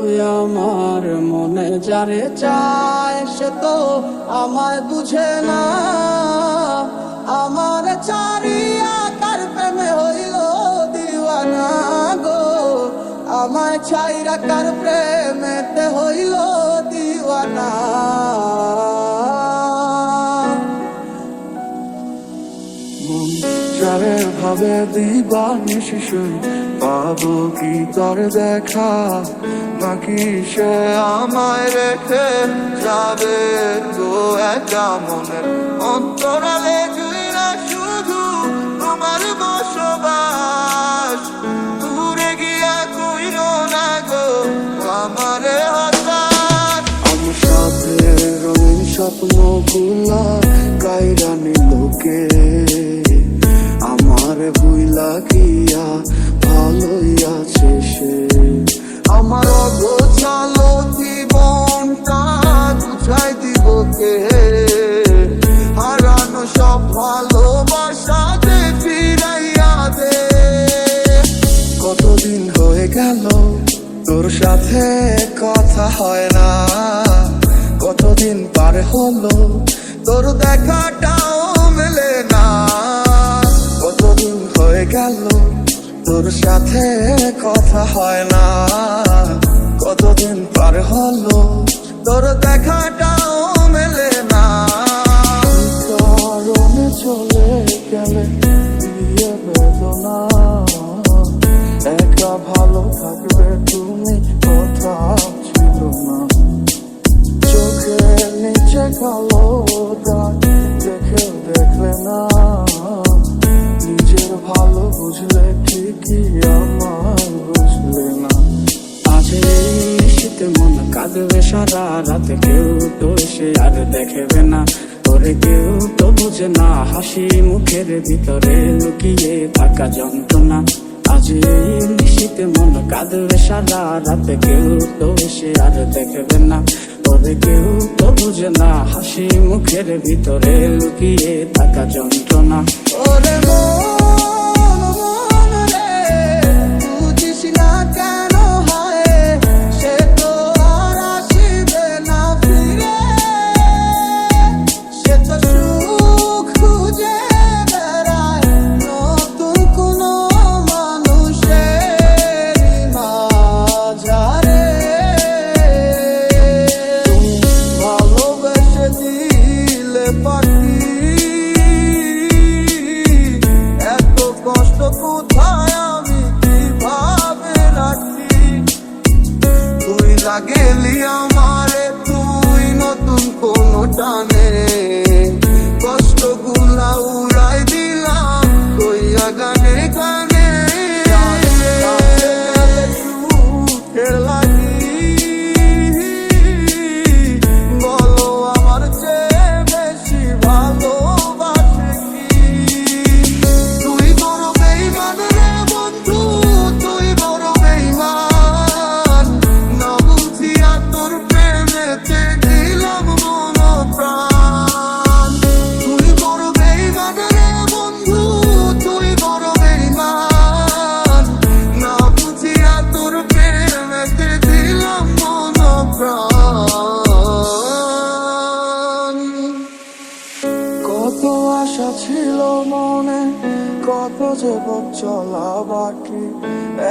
আমার মনে যারে চায় সে তো আমায় বুঝে না, আমার চারিয়া কার প্রেমে হইল দিওয়ানা গো, আমায় ছাইরা কার প্রেমেতে হইল দিওয়ানা। যারে ভাবে দিবানিশি পাবো কি তোর দেখা, নাকি সে আমায় রেখে যাবে তো একা মনের অন্তরালে জুইরা শুধু তোমার বসবাস। দূরে গিয়া কইল না গো আমারে হঠাৎ, আমার সাথে রঙিন স্বপ্নগুলা কাইরা নিল কে, আমার ভুইলা গিয়া ভালোই আছে সে। আমার অগোছালো জীবনটা বুঝাই দিব কে, হারানো সব ভালোবাসা যে ফিরাইয়া দে। কতদিন হয়ে গেল তোর সাথে কথা হয় না, কতদিন পার হলো তোর দেখাটাও মেলে না। কতদিন হয়ে গেল তোর সাথে কথা হয় না, কতদিন পার হলো তোর দেখাটাও মেলে না। কারণে চলে গেলে দিয়ে বেদনা, একা ভালো থাকবে তুমি কথা ছিল না। চোখের নিচে কালো দাগ দেখেও দেখলে না, নিজের ভালো বুঝলে ঠিকই আমার বুঝলে না। আজ এই শীতে মন কাঁদবে সারা রাতে, কেউ তো সে আর দেখবে না, তোরে কেউ তো বুঝে না, হাসি মুখের ভিতরে লুকিয়ে থাকা যন্ত্রণা। আজ এই শীতে মন কাঁদবে সারা রাতে, কেউ তো সে আর দেখবে না, তোরে কেউ তো বুঝে না, হাসি মুখের ভিতরে লুকিয়ে থাকা যন্ত্রণা। ওরে মন মন রে, বুঝিস না কেন হয় সে তো আর আসিবে না ফিরে, সে তো সুখ খুঁজে বেড়ায় নতুন কোনো মানুষের মাঝারে। তুমি ভালোবেসে দিলে পাখি, এত কষ্ট কোথায় আমি কিভাবে রাখি। তুই লাগেলি আমারে, তুই নতুন কোন টানে, কষ্টগুলা উড়াই দিলাম কইয়া গানে গানে। সুখের লাগি বলো আমার চেয়ে বেশি ভালোবাসে কি। তুই বড় বেইমান রে বন্ধু, তুই বড় বেইমান, না বুঝিয়া তোর প্রেমেতে দিলাম মন প্রাণ। তুই বড় বেইমান রে বন্ধু, তুই বড় বেইমান, না বুঝিয়া তোর প্রেমেতে দিলাম মন প্রাণ। কত আশা ছিল মনে, কত যে পথ চলা বাকি,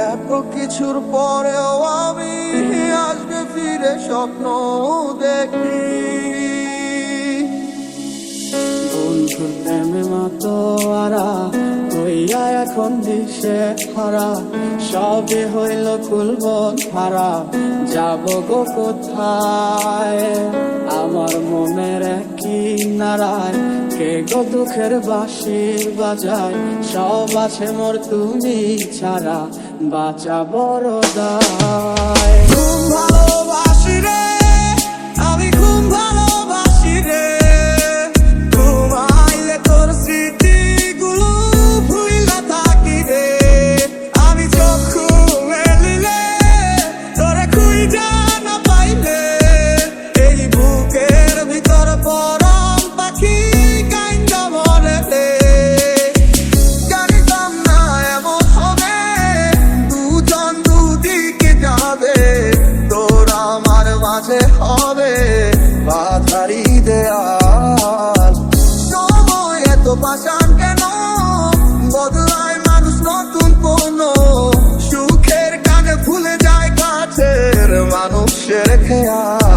এত কিছুর পরেও আমি আসবে ফিরে স্বপ্ন দেখি। বন্ধুর প্রেমে মাতোয়ারা হইয়া এখন দিশে হারা, সবে হইল কুলবন হারা, যাব গো কোথায়। আমার মনের কিনারায় কে গো দুঃখের বাঁশি বাজায়, সব আছে মোর তুমি ছাড়া, বাঁচা বড় দায়। খুব ভালোবাসি রে আমি, খুব ভালোবাসি রে, ঘুমাইলে তোর স্মৃতিগুলো ভুইলা থাকি রে, আমি চোখ মেলিলে তোরে খুঁজা না পাইলে, এই বুকের ভিতর পরাণ পাখি কাইন্দা মরে রে। জানিতাম না এমন হবে, দুজন দুদিকে যা মাঝে হবে বাধারি দেয়াল। সময় এত পাষাণ কেন, বদলায় মানুষ নতুন কোন সুখের কানে ভুলে যায় কাছের মানুষের খেয়াল।